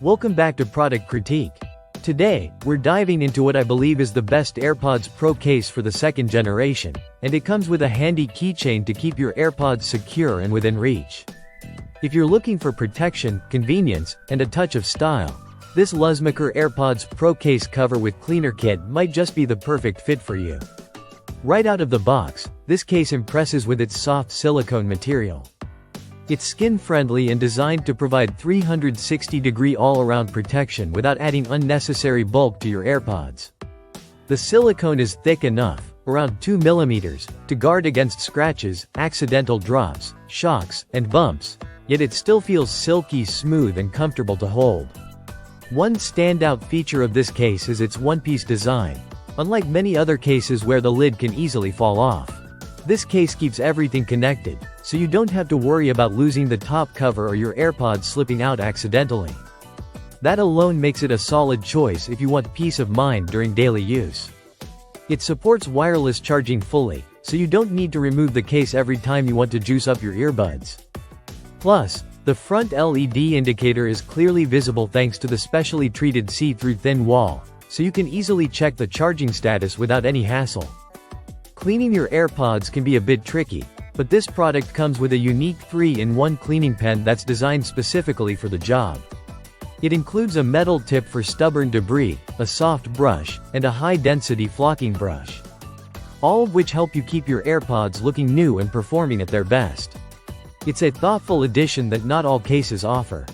Welcome back to Product Critique. Today, we're diving into what I believe is the best AirPods Pro case for the second generation, and it comes with a handy keychain to keep your AirPods secure and within reach. If you're looking for protection, convenience, and a touch of style, this Ljusmicker AirPods Pro case cover with cleaner kit might just be the perfect fit for you. Right out of the box, this case impresses with its soft silicone material. It's skin-friendly and designed to provide 360-degree all-around protection without adding unnecessary bulk to your AirPods. The silicone is thick enough, around 2 mm, to guard against scratches, accidental drops, shocks, and bumps, yet it still feels silky smooth and comfortable to hold. One standout feature of this case is its one-piece design. Unlike many other cases where the lid can easily fall off, this case keeps everything connected, so you don't have to worry about losing the top cover or your AirPods slipping out accidentally. That alone makes it a solid choice if you want peace of mind during daily use. It supports wireless charging fully, so you don't need to remove the case every time you want to juice up your earbuds. Plus, the front LED indicator is clearly visible thanks to the specially treated see-through thin wall, so you can easily check the charging status without any hassle. Cleaning your AirPods can be a bit tricky, but this product comes with a unique 3-in-1 cleaning pen that's designed specifically for the job. It includes a metal tip for stubborn debris, a soft brush, and a high-density flocking brush. All of which help you keep your AirPods looking new and performing at their best. It's a thoughtful addition that not all cases offer.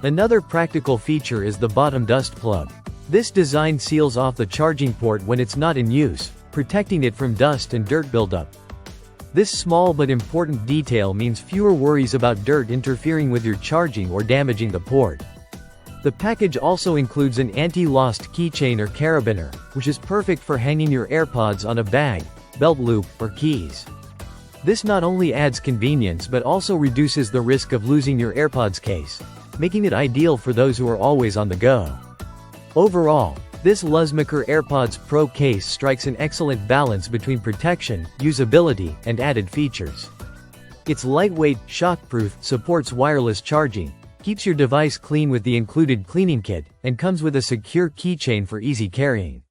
Another practical feature is the bottom dust plug. This design seals off the charging port when it's not in use, protecting it from dust and dirt buildup. This small but important detail means fewer worries about dirt interfering with your charging or damaging the port. The package also includes an anti-lost keychain or carabiner, which is perfect for hanging your AirPods on a bag, belt loop, or keys. This not only adds convenience but also reduces the risk of losing your AirPods case, making it ideal for those who are always on the go. Overall, this Ljusmicker AirPods Pro case strikes an excellent balance between protection, usability, and added features. It's lightweight, shockproof, supports wireless charging, keeps your device clean with the included cleaning kit, and comes with a secure keychain for easy carrying.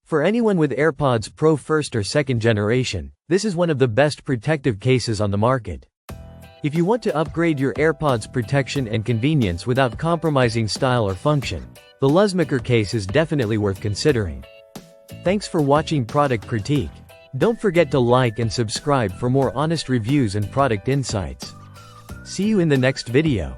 For anyone with AirPods Pro first or second generation, this is one of the best protective cases on the market. If you want to upgrade your AirPods protection and convenience without compromising style or function, the Ljusmicker case is definitely worth considering. Thanks for watching Product Critique. Don't forget to like and subscribe for more honest reviews and product insights. See you in the next video.